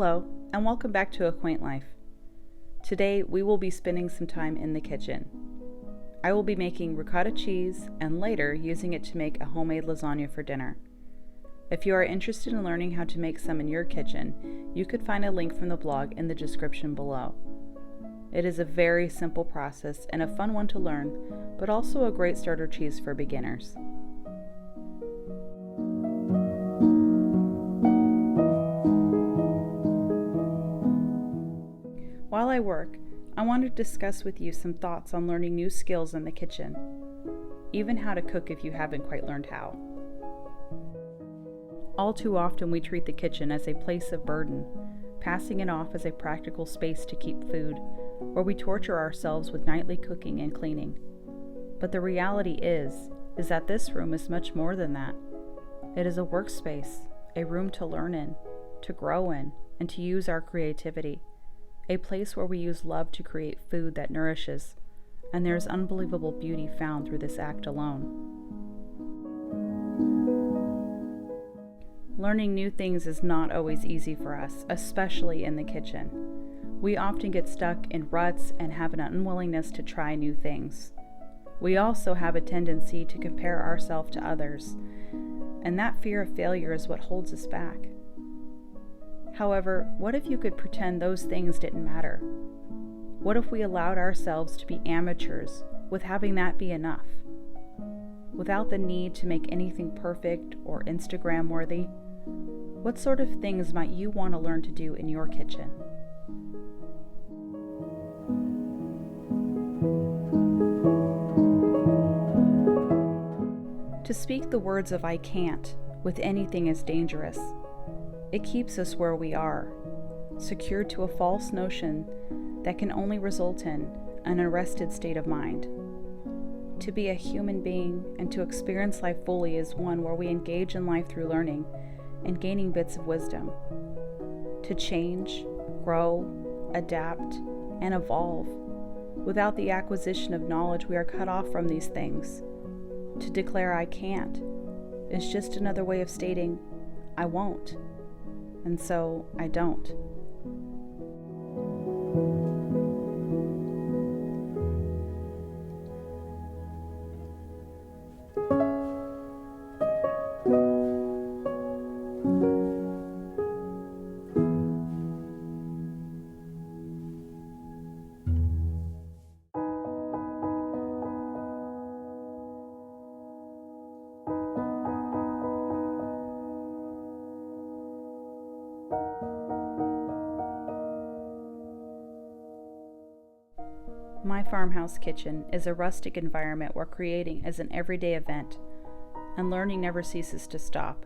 Hello, and welcome back to A Quaint Life. Today, we will be spending some time in the kitchen. I will be making ricotta cheese and later using it to make a homemade lasagna for dinner. If you are interested in learning how to make some in your kitchen, you could find a link from the blog in the description below. It is a very simple process and a fun one to learn, but also a great starter cheese for beginners. While I work, I want to discuss with you some thoughts on learning new skills in the kitchen, even how to cook if you haven't quite learned how. All too often we treat the kitchen as a place of burden, passing it off as a practical space to keep food, where we torture ourselves with nightly cooking and cleaning. But the reality is that this room is much more than that. It is a workspace, a room to learn in, to grow in, and to use our creativity. A place where we use love to create food that nourishes, and there is unbelievable beauty found through this act alone. Learning new things is not always easy for us, especially in the kitchen. We often get stuck in ruts and have an unwillingness to try new things. We also have a tendency to compare ourselves to others, and that fear of failure is what holds us back. However, what if you could pretend those things didn't matter? What if we allowed ourselves to be amateurs with having that be enough? Without the need to make anything perfect or Instagram worthy, what sort of things might you want to learn to do in your kitchen? To speak the words of "I can't" with anything is dangerous. It keeps us where we are, secured to a false notion that can only result in an arrested state of mind. To be a human being and to experience life fully is one where we engage in life through learning and gaining bits of wisdom. To change, grow, adapt, and evolve. Without the acquisition of knowledge, we are cut off from these things. To declare "I can't" is just another way of stating "I won't." And so I don't. My farmhouse kitchen is a rustic environment where creating is an everyday event, and learning never ceases to stop.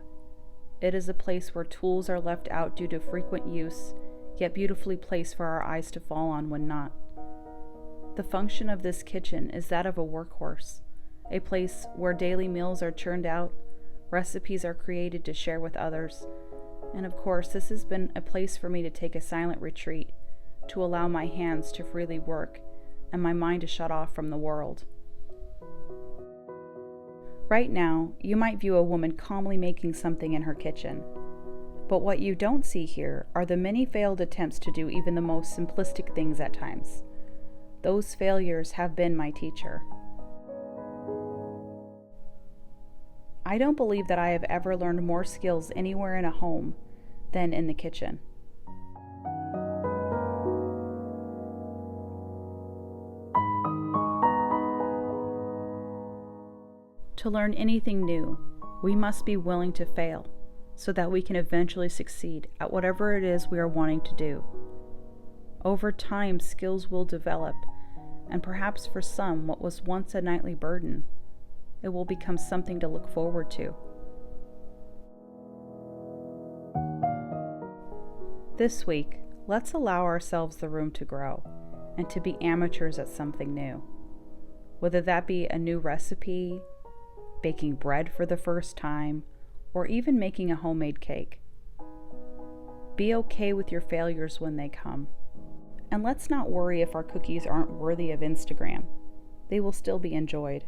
It is a place where tools are left out due to frequent use, yet beautifully placed for our eyes to fall on when not. The function of this kitchen is that of a workhorse, a place where daily meals are churned out, recipes are created to share with others, and of course this has been a place for me to take a silent retreat, to allow my hands to freely work and my mind to shut off from the world. Right now, you might view a woman calmly making something in her kitchen. But what you don't see here are the many failed attempts to do even the most simplistic things at times. Those failures have been my teacher. I don't believe that I have ever learned more skills anywhere in a home than in the kitchen. To learn anything new, we must be willing to fail so that we can eventually succeed at whatever it is we are wanting to do. Over time, skills will develop, and perhaps for some, what was once a nightly burden, it will become something to look forward to. This week, let's allow ourselves the room to grow and to be amateurs at something new. Whether that be a new recipe, baking bread for the first time, or even making a homemade cake. Be okay with your failures when they come. And let's not worry if our cookies aren't worthy of Instagram. They will still be enjoyed.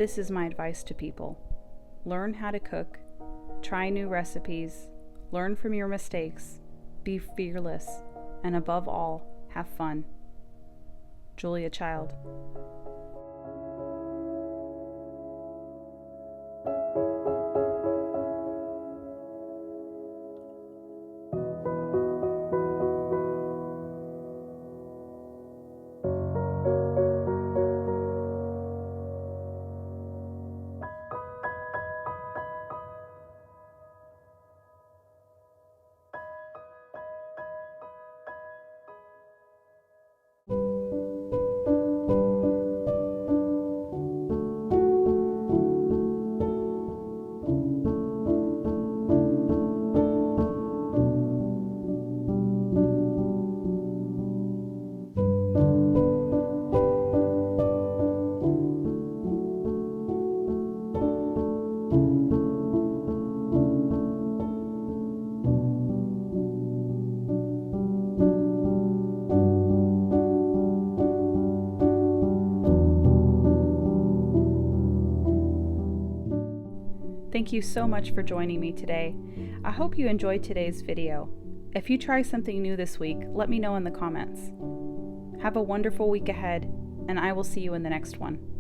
This is my advice to people. Learn how to cook, try new recipes, learn from your mistakes, be fearless, and above all, have fun. Julia Child. Thank you so much for joining me today. I hope you enjoyed today's video. If you try something new this week, let me know in the comments. Have a wonderful week ahead, and I will see you in the next one.